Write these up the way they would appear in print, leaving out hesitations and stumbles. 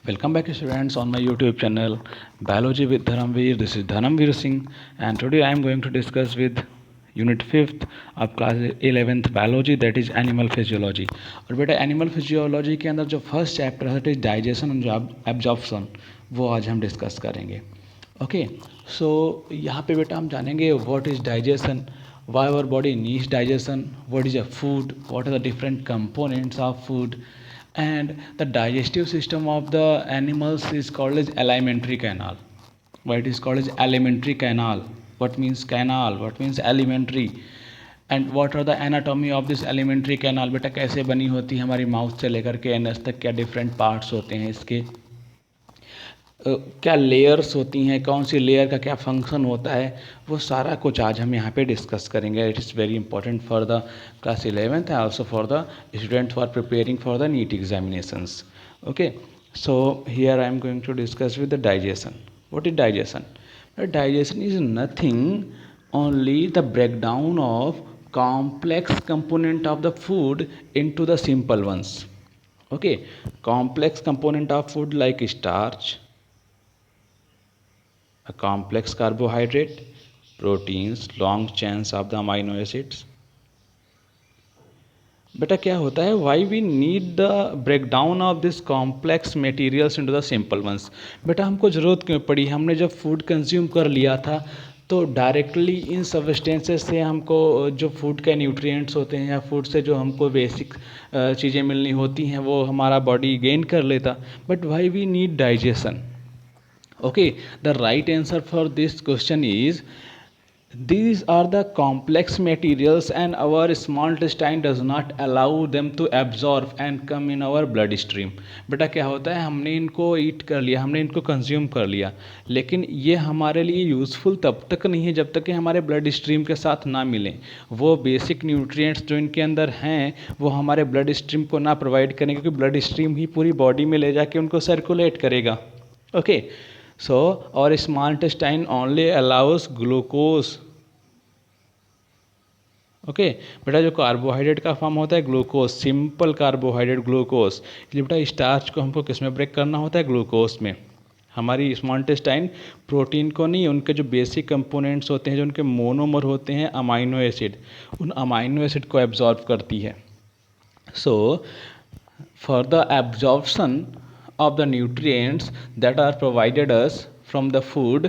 Welcome back students on my YouTube channel Biology with Dharamveer. This is Dharamveer Singh and today I am going to discuss with Unit 5th of class 11th Biology, that is Animal Physiology. और बेटा animal physiology के अंदर जो first chapter है is digestion and absorption, वो आज हम discuss करेंगे. ओके, सो यहाँ पे बेटा हम जानेंगे what is digestion, why our body needs digestion, what is a food, what are the different components of food, and the digestive system of the animals is called as alimentary canal. Why it is called as alimentary canal? What means canal? What means alimentary? And what are the anatomy of this alimentary canal? बेटा कैसे बनी होती है हमारी mouth से लेकर के anus तक, क्या डिफरेंट पार्ट्स होते हैं इसके, क्या लेयर्स होती हैं, कौन सी लेयर का क्या फंक्शन होता है, वो सारा कुछ आज हम यहाँ पे डिस्कस करेंगे. It is very important for the class 11th and also for the student for preparing for the NEET examinations. Okay, so here I am going to discuss with the digestion. What is digestion? Digestion is nothing only the breakdown of complex component of the food into the simple ones. Okay, complex component of food like starch, a complex carbohydrate, proteins, long chains of the amino acids. बेटा क्या होता है, why we need the break down of this complex materials into the simple ones. बेटा हमको ज़रूरत क्यों पड़ी, हमने जब फूड कंज्यूम कर लिया था तो डायरेक्टली इन सब्सटेंसेस से हमको जो फूड के न्यूट्रिएंट्स होते हैं या फूड से जो हमको बेसिक चीज़ें मिलनी होती हैं वो हमारा बॉडी गेन कर लेता. But why we need digestion? Okay, the right answer for this question is these are the complex materials and our small intestine does not allow them to absorb and come in our blood stream. बेटा क्या होता है, हमने इनको ईट कर लिया, हमने इनको कंज्यूम कर लिया, लेकिन ये हमारे लिए यूज़फुल तब तक नहीं है जब तक कि हमारे ब्लड स्ट्रीम के साथ ना मिलें. वो बेसिक न्यूट्रिएंट्स जो इनके अंदर हैं वो हमारे ब्लड स्ट्रीम को ना प्रोवाइड करें, क्योंकि ब्लड स्ट्रीम ही पूरी बॉडी में ले जाके उनको सर्कुलेट करेगा. Okay, so our small intestine only allows glucose. Okay बेटा जो कार्बोहाइड्रेट का फॉर्म होता है ग्लूकोज, सिंपल कार्बोहाइड्रेट ग्लूकोज, इसलिए बेटा स्टार्च को हमको किस में ब्रेक करना होता है, ग्लूकोज में. हमारी स्मॉल इंटेस्टाइन प्रोटीन को नहीं, उनके जो बेसिक कंपोनेंट्स होते हैं, जो उनके मोनोमर होते हैं अमाइनो एसिड, उन अमाइनो एसिड को एब्जॉर्ब करती है. So for the absorption of the nutrients that are provided us from the food,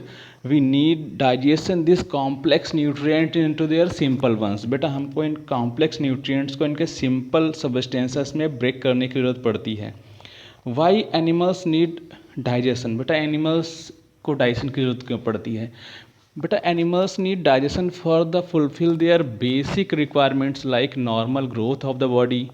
we need digestion this complex nutrient into their simple ones. बेटा हमको इन complex nutrients को इनके simple substances में break करने की ज़रूरत पड़ती है. Why animals need digestion? बेटा animals को digestion की ज़रूरत क्यों पड़ती है? बेटा animals need digestion for the fulfill their basic requirements like normal growth of the body,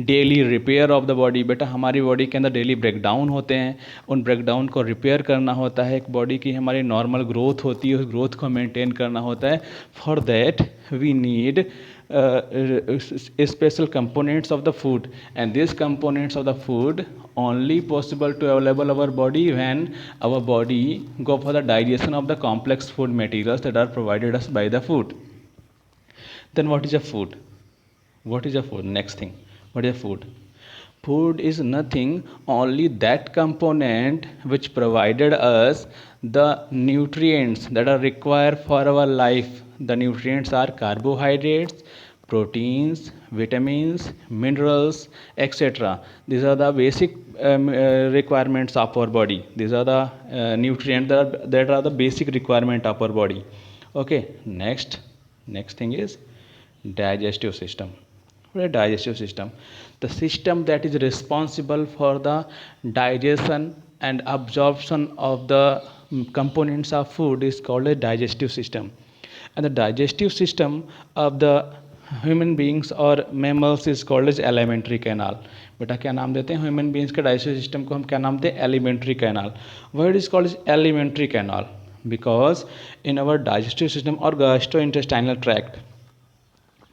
daily repair of the body. बेटा हमारी बॉडी के अंदर डेली ब्रेकडाउन होते हैं, उन ब्रेकडाउन को रिपेयर करना होता है. एक बॉडी की हमारी नॉर्मल ग्रोथ होती है, उस ग्रोथ को मेंटेन करना होता है. For that we need special components of the food and this components of the food only possible to available our body when our body go for the digestion of the complex food materials that are provided us by the food. Then what is a food? What is a food? Next thing, what is food? Food is nothing only that component which provided us the nutrients that are required for our life. The nutrients are carbohydrates, proteins, vitamins, minerals, etc. These are the basic requirements of our body. These are the nutrients that are the basic requirement of our body. Okay, next thing is digestive system. What is digestive system? The system that is responsible for the digestion and absorption of the components of food is called a digestive system. And the digestive system of the human beings or mammals is called as alimentary canal. बेटा क्या नाम देते हैं human beings के digestive system को, हम क्या नाम देते हैं, alimentary canal. Why it is called as alimentary canal? Because in our digestive system और gastrointestinal tract,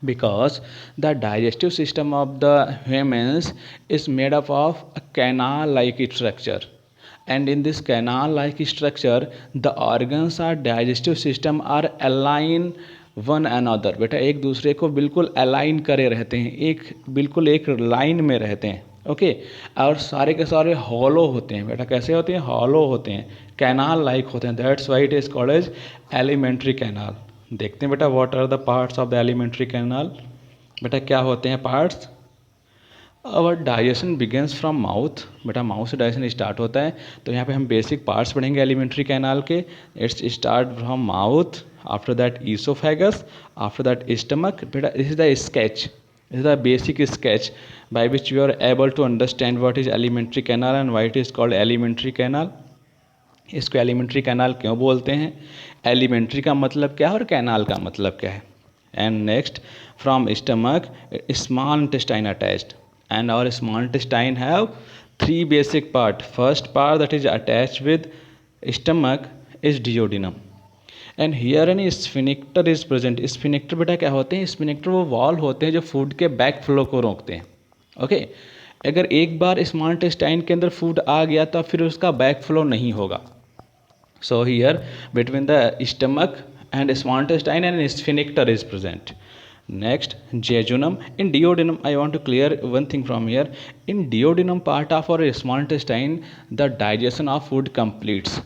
because the digestive system of the humans is made up of a canal like structure, and in this canal like structure the organs or digestive system are aligned one another. बेटा एक दूसरे को बिल्कुल align करे रहते हैं, एक बिल्कुल एक लाइन में रहते हैं. ओके। और सारे के सारे हॉलो होते हैं बेटा, कैसे होते हैं, हॉलो होते हैं, कैनाल लाइक होते हैं, that's why it is called as alimentary canal. देखते हैं बेटा what are the parts of the alimentary canal. बेटा क्या होते हैं पार्ट्स, और डाइजेशन बिगेंस फ्रॉम माउथ, बेटा माउथ से डाइजेशन स्टार्ट होता है। तो यहाँ पे हम बेसिक पार्ट्स पढ़ेंगे एलिमेंट्री कैनाल के। It's start from mouth, after that oesophagus, after that stomach. बेटा this is the sketch, this is the basic sketch by which you are able to understand what is alimentary canal and why it is called alimentary canal। इसको alimentary canal क्यों बोलते हैं, elementary का मतलब क्या है और कैनाल का मतलब क्या है। And next, from stomach small intestine attached, and और small intestine have three basic part. First part that is attached with stomach is duodenum, and here an sphincter is present. Sphincter बेटा क्या होते हैं, स्फिनिक्टर वो वॉल होते हैं जो food के बैक फ्लो को रोकते हैं। ओके अगर एक बार स्मॉल इंटेस्टाइन के अंदर फूड आ गया तो फिर उसका बैक फ्लो नहीं होगा। So here between the stomach and small intestine and sphincter is present. Next, jejunum. In duodenum, I want to clear one thing from here. In duodenum part of our small intestine, the digestion of food completes.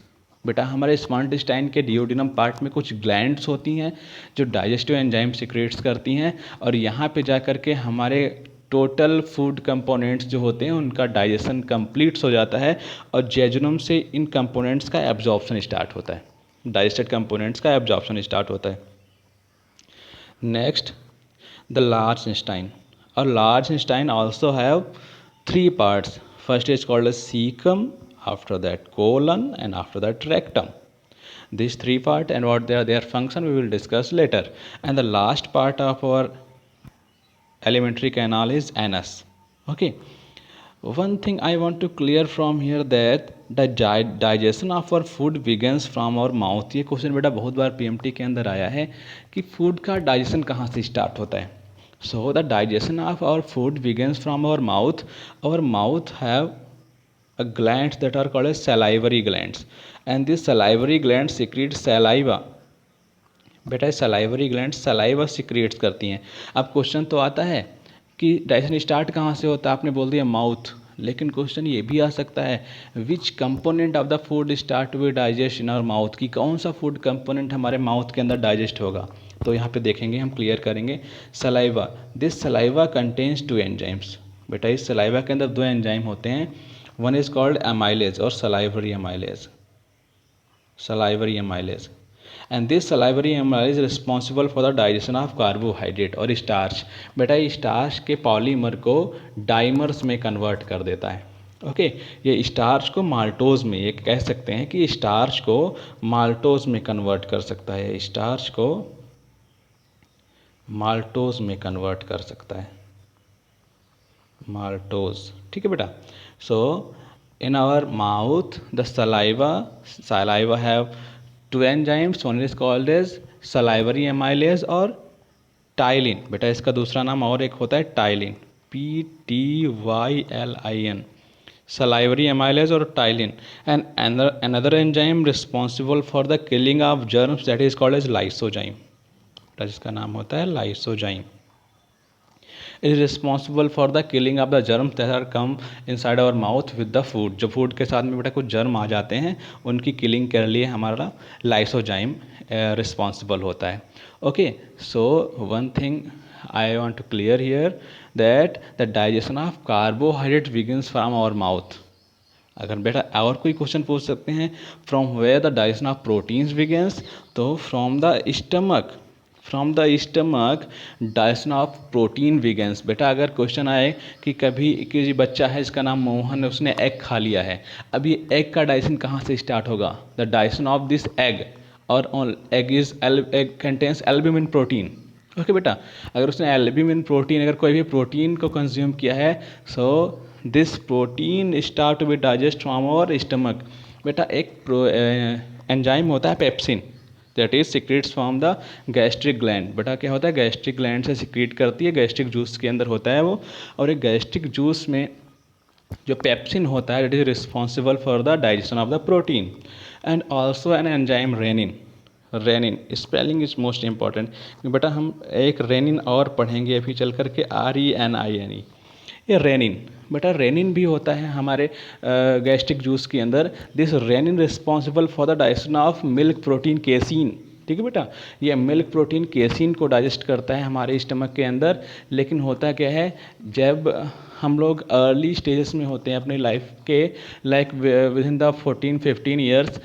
बेटा हमारे small intestine के duodenum part में कुछ glands होती हैं जो digestive enzyme secrets करती हैं, और यहाँ पे जा कर के हमारे टोटल फूड कंपोनेंट्स जो होते हैं उनका डाइजेशन कंप्लीट्स हो जाता है, और जेजुनम से इन कंपोनेंट्स का एब्जॉर्प्शन स्टार्ट होता है, डाइजेस्टेड कंपोनेंट्स का एब्जॉर्प्शन स्टार्ट होता है। Next, the large intestine. A large intestine also have three parts. First is called as cecum, after that colon, and after that rectum. These three parts and what their function we will discuss later. And the last part of our alimentary canal is anus. Okay. One thing I want to clear from here that the digestion of our food begins from our mouth। ये question बेटा बहुत बार PMT के अंदर आया है कि food का digestion कहाँ से स्टार्ट होता है। So the digestion of our food begins from our mouth. Our mouth have a glands that are called as salivary glands, and these salivary glands secrete saliva। बेटा salivary glands saliva secretes करती हैं। अब question तो आता है कि digestion start कहाँ से होता है, आपने बोल दिया माउथ, लेकिन क्वेश्चन ये भी आ सकता है which component of the food start with digest in our mouth, कि कौन सा फूड कंपोनेंट हमारे माउथ के अंदर डाइजेस्ट होगा। तो यहाँ पे देखेंगे, हम क्लियर करेंगे। Saliva, this saliva contains two enzymes. बेटा इस सलाइवा के अंदर दो एंजाइम होते हैं, वन इज कॉल्ड एमाइलेज और salivary amylase, salivary amylase. And this salivary amylase responsible for the digestion of carbohydrate और स्टार्च। बेटा ये स्टार्च के पॉलीमर को डाइमर्स में कन्वर्ट कर देता है। ओके ये स्टार्च को माल्टोज में, ये कह सकते हैं कि स्टार्च को माल्टोज में कन्वर्ट कर सकता है, स्टार्च को माल्टोज में कन्वर्ट कर सकता है, माल्टोज। ठीक है बेटा। सो इन our mouth the saliva have to enzymes, one is called as salivary amylase और टाइलिन। बेटा इसका दूसरा नाम और एक होता है टाइलिन, PTYLIN, सलाइवरी एमाइलेज और ptyalin. And another enzyme responsible for the killing of germs that is called as lysozyme, जिसका नाम होता है lysozyme. Is responsible for the killing of the germs that are come inside our mouth with the food. जो food के साथ में बेटा कुछ जर्म आ जाते हैं उनकी किलिंग के लिए हमारा लाइसोजाइम रिस्पॉन्सिबल होता है। Okay so one thing I want to clear here that the digestion of carbohydrate begins from our mouth. अगर बेटा और कोई क्वेश्चन पूछ सकते हैं from where the digestion of proteins begins, तो from the stomach, from the stomach digestion of protein begins. बेटा अगर क्वेश्चन आए कि कभी किसी बच्चा है जिसका नाम मोहन है, उसने एग खा लिया है, अब ये एग का डाइजेशन कहाँ से स्टार्ट होगा, the digestion of this egg, और egg contains albumin protein. Okay बेटा अगर उसने एल्ब्यूमिन प्रोटीन, अगर कोई भी प्रोटीन को कंज्यूम किया है, so this protein start to be digest from our stomach. बेटा एक एंजाइम होता है pepsin, that is secrets from the gastric gland. बेटा क्या होता है, गैस्ट्रिक ग्लैंड से सिक्रेट करती है, गैस्ट्रिक जूस के अंदर होता है वो, और एक गैस्ट्रिक जूस में जो पेप्सिन होता है it is responsible for the digestion of the protein. And also an enzyme rennin, rennin spelling is most important. बेटा हम एक रेनिन और पढ़ेंगे अभी चल करके, RENIN। ये रेनिन बेटा रेनिन भी होता है हमारे गैस्ट्रिक जूस के अंदर। This rennin responsible for the digestion of milk protein casein. ठीक है बेटा, ये मिल्क प्रोटीन केसीन को डाइजेस्ट करता है हमारे स्टमक के अंदर। लेकिन होता क्या है, जब हम लोग अर्ली स्टेजेस में होते हैं अपनी लाइफ के, like with in the 14-15 years,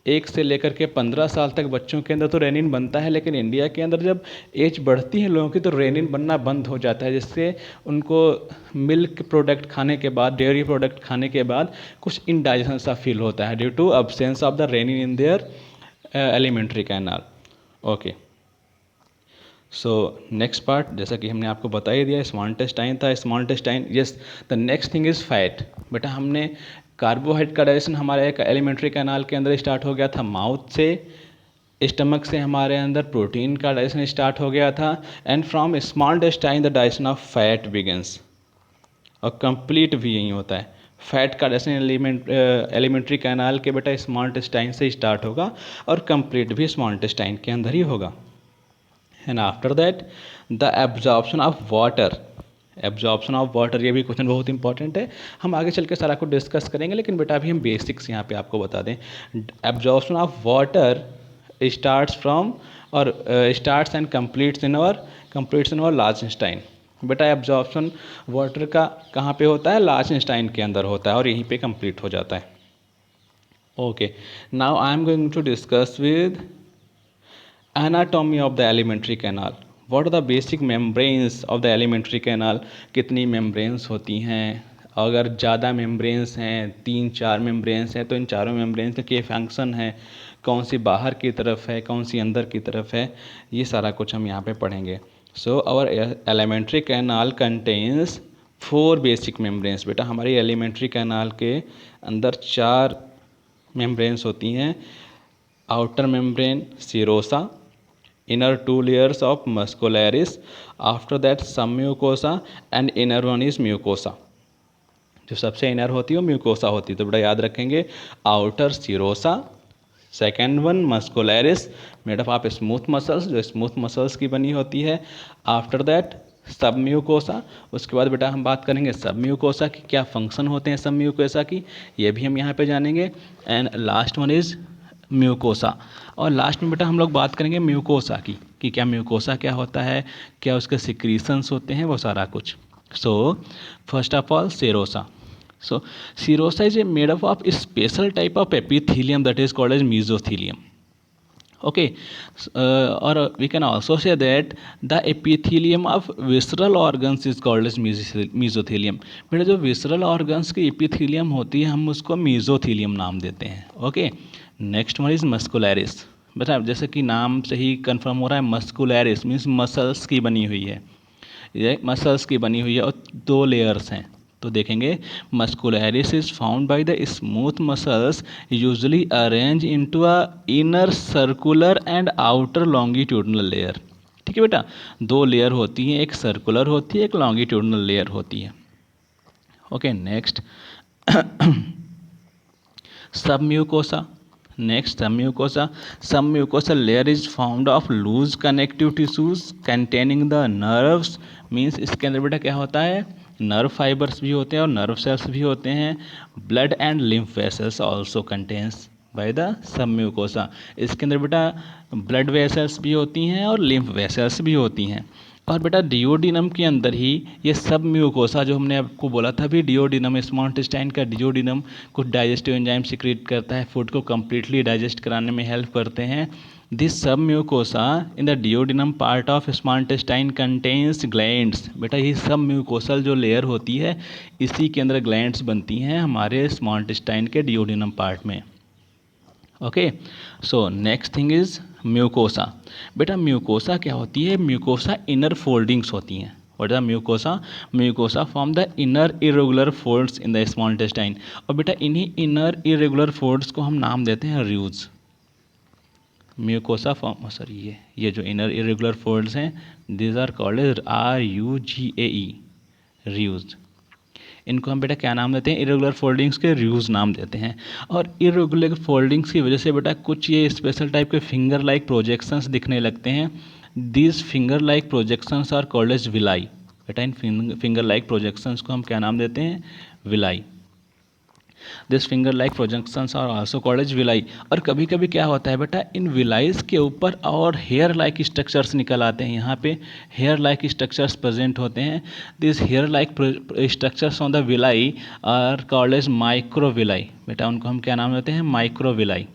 1 से लेकर के 15 साल तक बच्चों के अंदर तो रेनिन बनता है। लेकिन इंडिया के अंदर जब एज बढ़ती है लोगों की तो रेनिन बनना बंद हो जाता है, जिससे उनको मिल्क प्रोडक्ट खाने के बाद, डेयरी प्रोडक्ट खाने के बाद कुछ इनडाइजेशन सा फील होता है due to absence of the rennin in their alimentary canal. Okay, so next part, जैसा कि हमने आपको बता ही दिया, स्मॉल इंटेस्टाइन था। Small intestine, yes, the next thing is fat. बेटा हमने कार्बोहाइड्रेट का डाइजेशन हमारे एक एलिमेंट्री कैनाल के अंदर स्टार्ट हो गया था, माउथ से, स्टमक से हमारे अंदर प्रोटीन का डाइजेशन स्टार्ट हो गया था, and from small intestine the digestion of fat begins, और कंप्लीट भी यही होता है। फैट का डाइजेशन एलिमेंट्री कैनाल के बेटा स्मॉल इंटेस्टाइन से स्टार्ट होगा और कंप्लीट भी स्मॉल इंटेस्टाइन के अंदर ही होगा। And after that the absorption of water. Absorption of water, ये भी क्वेश्चन बहुत इंपॉर्टेंट है, हम आगे चल के सारा कुछ डिस्कस करेंगे, लेकिन बेटा अभी हम बेसिक्स यहाँ पे आपको बता दें। Absorption of water starts from और starts and completes in our large intestine. बेटा एब्जॉर्प्शन वाटर का कहाँ पे होता है, लार्ज इंटेस्टाइन के अंदर होता है और यहीं पे कंप्लीट हो जाता है। Okay, now I am going to discuss with anatomy of the alimentary canal. What are the basic membranes of the alimentary canal? कितनी membranes होती हैं, अगर ज़्यादा membranes हैं, 3-4 membranes हैं, तो इन चारों membranes के फंक्शन है, कौन सी बाहर की तरफ है, कौन सी अंदर की तरफ है, ये सारा कुछ हम यहाँ पे पढ़ेंगे। So our elementary canal contains 4 basic membranes। बेटा हमारी elementary canal के अंदर 4 membranes होती हैं। outer membrane serosa, inner 2 layers of muscularis, after that submucosa and inner one is mucosa। जो सबसे इनर होती है वो म्यूकोसा होती है, तो बेटा याद रखेंगे, outer serosa, second one muscularis made up of smooth muscles, जो स्मूथ मसल्स की बनी होती है। आफ्टर दैट सब म्यूकोसा, उसके बाद बेटा हम बात करेंगे सब म्यूकोसा की क्या फंक्शन होते हैं सब म्यूकोसा की, ये भी हम यहाँ पे जानेंगे। And last one is mucosa, और लास्ट में बेटा हम लोग बात करेंगे म्यूकोसा की कि क्या म्यूकोसा क्या होता है, क्या उसके सिक्रीशंस होते हैं, वो सारा कुछ। So first of all serosa. So serosa is a made up of special type of epithelium that is called as mesothelium. Okay, और we can also say that the epithelium of visceral organs is called as mesothelium. बेटा जो visceral organs की epithelium होती है हम उसको मीजोथेलियम नाम देते हैं। Okay, next one is muscularis. बेटा जैसे कि नाम से ही कंफर्म हो रहा है, मस्कुलरिस मीन्स मसल्स की बनी हुई है, ये मसल्स की बनी हुई है और 2 लेयर्स हैं। तो देखेंगे muscularis is found by the smooth muscles usually arrange into a inner circular and outer longitudinal layer. ठीक है बेटा, 2 लेयर होती हैं, एक सर्कुलर होती है, एक लॉन्गिट्यूडनल लेयर होती है। Okay, next submucosa. Next submucosa, submucosal layer is found of loose connective tissues containing the nerves, means इसके अंदर बेटा क्या होता है, नर्व फाइबर्स भी होते हैं और नर्व सेल्स भी होते हैं। Blood and lymph vessels also contains by the submucosa, इसके अंदर बेटा ब्लड वेसल्स भी होती हैं और लिम्फ वेसल्स भी होती हैं। और बेटा डिओडिनम के अंदर ही ये सब म्यूकोसा जो हमने आपको बोला था भी, डिओडिनम स्मॉल इंटेस्टाइन का डिओडिनम कुछ डाइजेस्टिव एंजाइम सिक्रीट करता है, फूड को कम्प्लीटली डाइजेस्ट कराने में हेल्प करते हैं। दिस सब mucosa in the duodenum part of small intestine contains glands. बेटा ये सब म्यूकोसल जो लेयर होती है इसी के अंदर ग्लैंड्स बनती हैं हमारे स्मॉल इंटेस्टाइन के डिओडिनम पार्ट में। Okay, so next thing is mucosa. बेटा म्यूकोसा क्या होती है, म्यूकोसा इनर फोल्डिंग्स होती हैं। What is mucosa, mucosa form the inner irregular folds in the small intestine, और बेटा इन्हीं इनर इरेगुलर फोल्ड्स को हम नाम देते हैं र्यूज। म्यूकोसा फॉर्म, सॉरी ये जो इनर इरेगुलर फोल्ड्स हैं these are called as RUGAE, र्यूज। इनको हम बेटा क्या नाम देते हैं, इरेगुलर फोल्डिंग्स के र्यूज नाम देते हैं। और इरेगुलर फोल्डिंग्स की वजह से बेटा कुछ ये स्पेशल टाइप के फिंगर लाइक प्रोजेक्शंस दिखने लगते हैं। These finger like projections are called as villi. बेटा इन फिंगर लाइक प्रोजेक्शंस को हम क्या नाम देते हैं, villi. This finger like projections are also called as villi. और कभी कभी क्या होता है बेटा, इन विलाइज के ऊपर और हेयर लाइक स्ट्रक्चर्स निकल आते हैं, यहाँ पे हेयर लाइक स्ट्रक्चर्स प्रेजेंट होते हैं। This hair like structures on the villi are called as microvilli. बेटा उनको हम क्या नाम देते हैं, माइक्रोविलाई।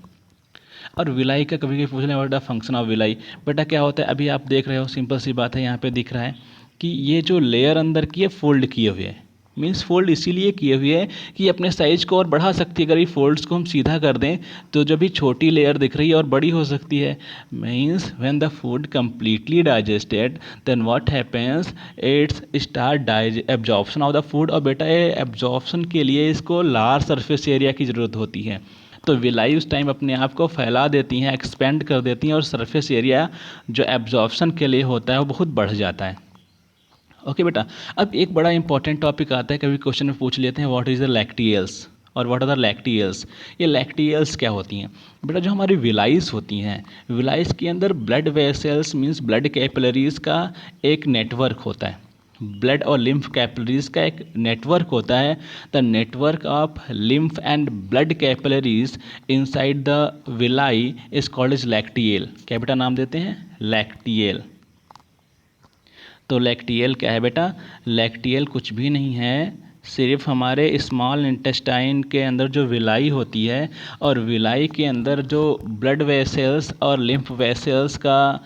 और विलाई का कभी कभी पूछ लें बेटा फंक्शन ऑफ विलाई। बेटा क्या होता है, अभी आप देख रहे हो, सिंपल सी बात है, यहाँ पे दिख रहा है कि ये जो लेयर अंदर की है फोल्ड किए हुए है, मीन्स फोल्ड इसीलिए किए हुए है कि अपने साइज को और बढ़ा सकती है। अगर ये फोल्ड्स को हम सीधा कर दें तो जब भी छोटी लेयर दिख रही है और बड़ी हो सकती है। Means when the food completely digested then what happens, it's start absorption of the food. और बेटा ये एब्जॉर्प्शन के लिए इसको लार्ज सरफेस एरिया की ज़रूरत होती है। तो विलाई उस टाइम अपने आप को फैला देती हैं, एक्सपेंड कर देती हैं, और सरफेस एरिया जो एब्जॉर्प्शन के लिए होता है वो बहुत बढ़ जाता है। ओके बेटा, अब एक बड़ा इंपॉर्टेंट टॉपिक आता है, कभी क्वेश्चन में पूछ लेते हैं, व्हाट इज़ द लैक्टियल्स और व्हाट आर द लैक्टियल्स। ये लैक्टियल्स क्या होती हैं बेटा, जो हमारी विलाइज होती हैं, विलाइज के अंदर blood vessels means blood capillaries का एक नेटवर्क होता है। ब्लड और लिम्फ कैपिलरीज का एक नेटवर्क होता है। The network of lymph and blood capillaries inside the villi is called is lacteal. क्या बेटा नाम देते हैं, लैक्टियल। तो लैक्टियल क्या है बेटा, लैक्टियल कुछ भी नहीं है, सिर्फ हमारे स्मॉल इंटेस्टाइन के अंदर जो विलाई होती है, और विलाई के अंदर जो ब्लड वेसल्स और लिम्फ वेसल्स का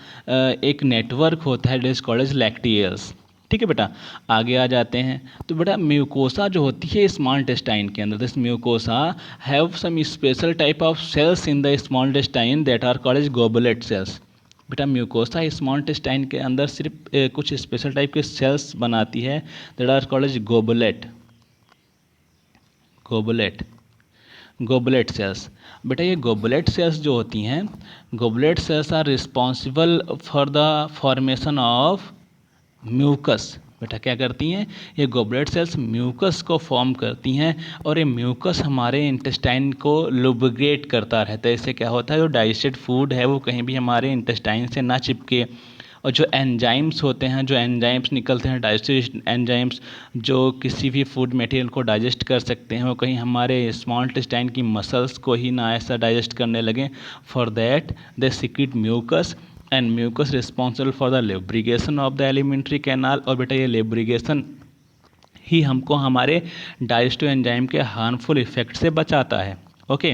एक नेटवर्क होता है, इज कॉल्ड एज लैक्टियल्स। ठीक है बेटा, आगे आ जाते हैं। तो बेटा म्यूकोसा जो होती है स्मॉल इंटेस्टाइन के अंदर, this mucosa have some special type of cells in the small intestine that are called as goblet cells. बेटा म्यूकोसा स्मॉल इंटेस्टाइन के अंदर सिर्फ कुछ स्पेशल टाइप के सेल्स बनाती है, that are called as goblet cells. बेटा ये गोबलेट सेल्स जो होती हैं, goblet cells are responsible for the formation of mucus. बेटा क्या करती हैं, ये गोबलेट सेल्स म्यूकस को फॉर्म करती हैं, और ये म्यूकस हमारे इंटेस्टाइन को लुब्रिकेट करता रहता है। इससे क्या होता है, जो डाइजेस्टेड फूड है वो कहीं भी हमारे इंटेस्टाइन से ना चिपके। और जो एंजाइम्स होते हैं, जो एंजाइम्स निकलते हैं, डाइजेस्टिव एंजाइम्स जो किसी भी फूड मटेरियल को डाइजेस्ट कर सकते हैं, वो कहीं हमारे स्मॉल इंटेस्टाइन की मसल्स को ही ना ऐसा डाइजेस्ट करने लगे। For that they secrete mucus, and mucus responsible for the lubrication of the alimentary canal. और बेटा ये लेब्रिगेशन ही हमको हमारे डाइजेस्टिव एंजाइम के हार्मफुल इफेक्ट से बचाता है। Okay,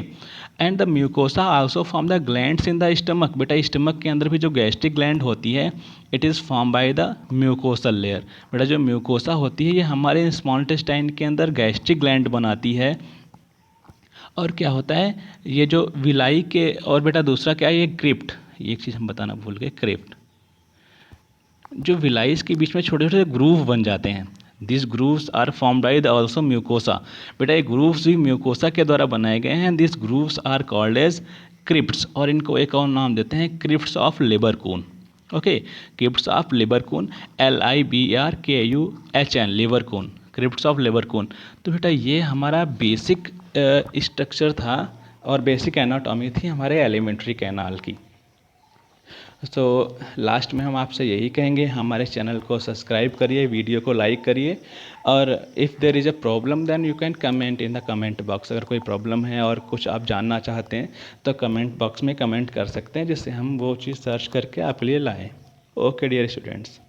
and the mucosa also form the glands in the stomach. बेटा स्टमक के अंदर भी जो गैस्ट्रिक ग्लैंड होती है, it is form by the mucosal layer. बेटा जो म्यूकोसा होती है ये हमारे स्मॉल इंटेस्टाइन के अंदर गैस्ट्रिक ग्लैंड बनाती है। और क्या होता है, ये जो विलाई के, और बेटा दूसरा क्या है, ये क्रिप्ट, एक चीज़ हम बताना भूल गए, क्रिप्ट, जो विलाइज के बीच में छोटे छोटे ग्रूव बन जाते हैं, this grooves are formed by the also mucosa. बेटा ये ग्रूव्स भी म्यूकोसा के द्वारा बनाए गए हैं, this grooves are called as crypts. और इनको एक और नाम देते हैं, crypts of Lieberkuhn. Okay, crypts of Lieberkuhn, LIBRKUHN, Lieberkuhn, crypts of Lieberkuhn. तो बेटा ये हमारा बेसिक स्ट्रक्चर था और बेसिक एनाटॉमी थी हमारे एलिमेंट्री कैनाल की। तो लास्ट में हम आपसे यही कहेंगे, हमारे चैनल को सब्सक्राइब करिए, वीडियो को लाइक करिए, और if there is a problem then you can comment in the comment box. अगर कोई प्रॉब्लम है और कुछ आप जानना चाहते हैं तो कमेंट बॉक्स में कमेंट कर सकते हैं, जिससे हम वो चीज़ सर्च करके आपके लिए लाएँ। Okay dear students.